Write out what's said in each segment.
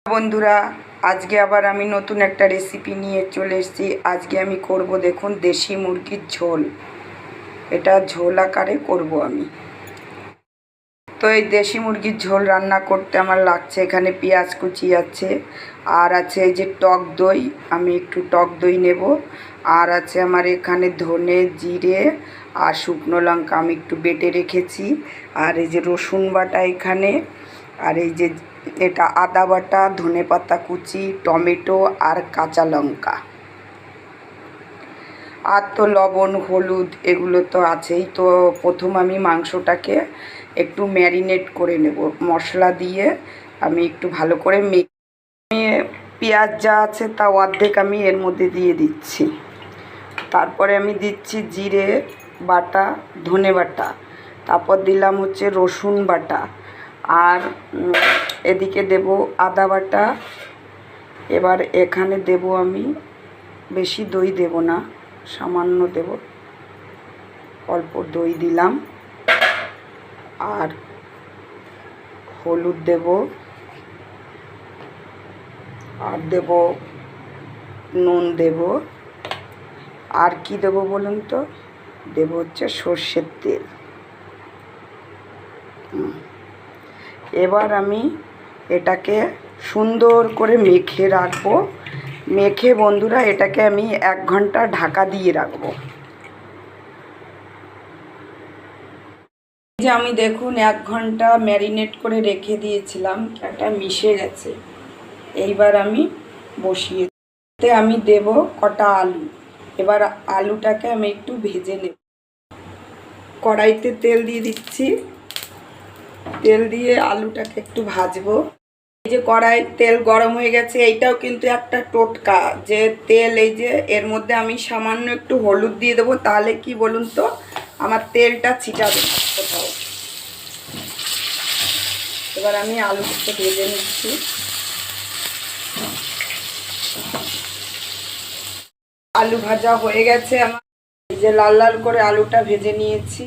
বন্ধুরা, আজকে আবার আমি নতুন একটা রেসিপি নিয়ে চলে এসেছি। আজকে আমি করব, দেখুন, দেশি মুরগির ঝোল। এটা ঝোল আকারে করব আমি। তো এই দেশি মুরগির ঝোল রান্না করতে আমার লাগছে এখানে পেঁয়াজ কুচি আছে, আর আছে এই যে টক দই, আমি একটু টক দই নেব, আর আছে আমার এখানে ধনে জিরে আর শুকনো লঙ্কা আমি একটু বেটে রেখেছি, আর এই যে রসুন বাটা এখানে, আর এই যে এটা আদা বাটা, ধনেপাতা কুচি, টমেটো আর কাঁচা লঙ্কা, আর তো লবণ হলুদ এগুলো তো আছেই। তো প্রথম আমি মাংসটাকে একটু ম্যারিনেট করে নেব মশলা দিয়ে। আমি একটু ভালো করে পেঁয়াজ যা আছে তা অর্ধেক আমি এর মধ্যে দিয়ে দিচ্ছি। তারপরে আমি দিচ্ছি জিরে বাটা, ধনে বাটা, তারপর দিলাম হচ্ছে রসুন বাটা, আর এদিকে দেব আদা বাটা। এবার এখানে দেব আমি, বেশি দই দেব না, সামান্য দেব, অল্প দই দিলাম, আর হলুদ দেব, আর দেব নুন দেব, আর কি দেব বলুন তো, দেব হচ্ছে সর্ষের তেল। এবার আমি এটাকে সুন্দর করে মেখে রাখবো। মেখে বন্ধুরা এটাকে আমি 1 ঘন্টা ঢাকা দিয়ে রাখবো। যে আমি দেখুন 1 ঘন্টা ম্যারিনেট করে রেখে দিয়েছিলাম, এটা মিশে গেছে। এইবার আমি বসিয়ে আমি দেব কটা আলু। এবার আলুটাকে আমি একটু ভেজে নেব। কড়াইতে তেল দিয়ে দিচ্ছি, তেল দিয়ে আলুটাকে একটু ভাজবো। এই যে কড়াই তেল গরম হয়ে গেছে, এইটাও কিন্তু একটা টোটকা, যে তেল এই যে এর মধ্যে আমি সামান্য একটু হলুদ দিয়ে দেবো, তাহলে কি বলুন তো, আমার তেলটা ছিটাবে না কোথাও। এবার আমি আলুটাকে ভেজে নিচ্ছি। আলু ভাজা হয়ে গেছে আমার, এই যে লাল লাল করে আলুটা ভেজে নিয়েছি।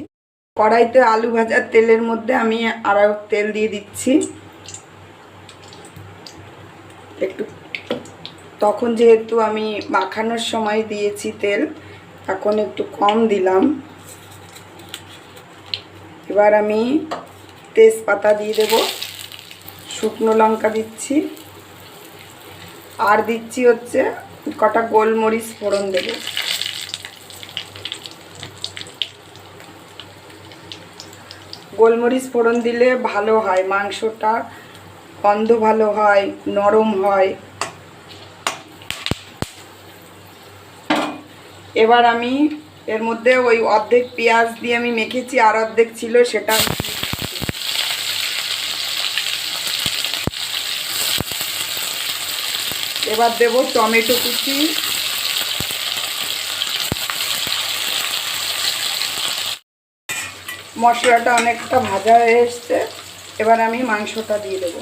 কড়াইতে আলু ভাজার তেলের মধ্যে আমি আরও তেল দিয়ে দিচ্ছি একটু। তখন যেহেতু আমি মাখানোর সময় দিয়েছি তেল, এখন একটু কম দিলাম। এবার আমি তেজপাতা দিয়ে দেব, শুকনো লঙ্কা দিচ্ছি, আর দিচ্ছি হচ্ছে কটা গোলমরিচ ফোড়ন দেব। গোলমরিচ ফোড়ন দিলে ভালো হয়, মাংসটা গন্ধ ভালো হয়, নরম হয়। এবার আমি এর মধ্যে ওই অর্ধেক পেঁয়াজ দিয়ে আমি মেখেছি, আর অর্ধেক ছিল সেটা। এবার দেব টমেটো কুচি, মশলাটা অনেকটা ভাজা হয়ে এসছে। এবার আমি মাংসটা দিয়ে দেব।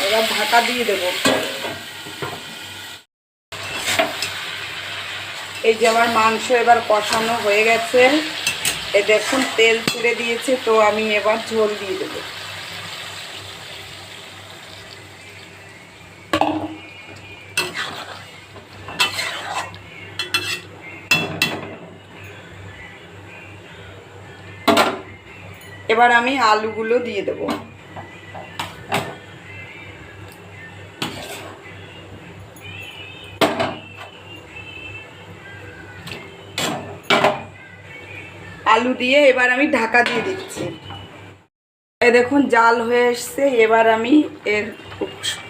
এবার ঢাকা দিয়ে দেব। এই যে আমার মাংস এবার কষানো হয়ে গেছে, এই দেখুন তেল ছেড়ে দিয়েছে। তো আমি এবার ঝোল দিয়ে দেব। এবার আমি আলুগুলো দিয়ে দেব। আলু দিয়ে এবার আমি ঢাকা দিয়ে দিচ্ছি। এই দেখুন জাল হয়ে এসছে। এবার আমি এর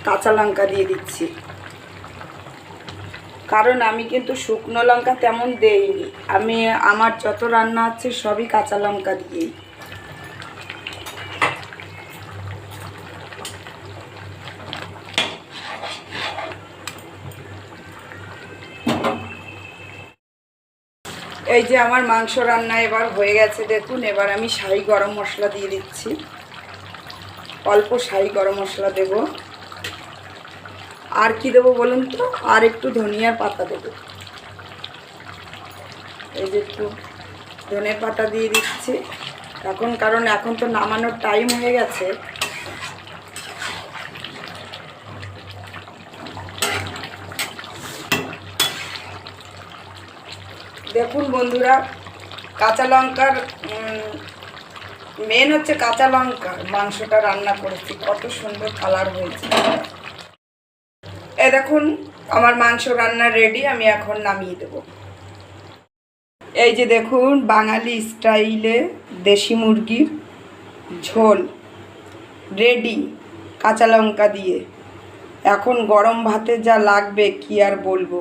কাঁচা লঙ্কা দিয়ে দিচ্ছি, কারণ আমি কিন্তু শুকনো লঙ্কা তেমন দেইনি। আমি আমার যত রান্না আছে সবই কাঁচা লঙ্কা দিয়েই। এই যে আমার মাংস রান্না এবার হয়ে গেছে দেখুন। এবার আমি শাহি গরম মশলা দিয়ে দিচ্ছি, অল্প শাহি গরম মশলা দেব, আর কি দেবো বলুন তো, আর একটু ধনিয়ার পাতা দেবো। এই যে একটু ধনের পাতা দিয়ে দিচ্ছি এখন, কারণ এখন তো নামানোর টাইম হয়ে গেছে। দেখুন বন্ধুরা, কাঁচা লঙ্কার মেন হচ্ছে কাঁচা লঙ্কা, মাংসটা রান্না করেছি কত সুন্দর কালার হয়েছে। দেখুন আমার মাংস রান্না রেডি, আমি এখন নামিয়ে দেব। এই যে দেখুন বাঙালি স্টাইলে দেশি মুরগির ঝোল রেডি কাঁচা লঙ্কা দিয়ে। এখন গরম ভাতে যা লাগবে কি আর বলবো।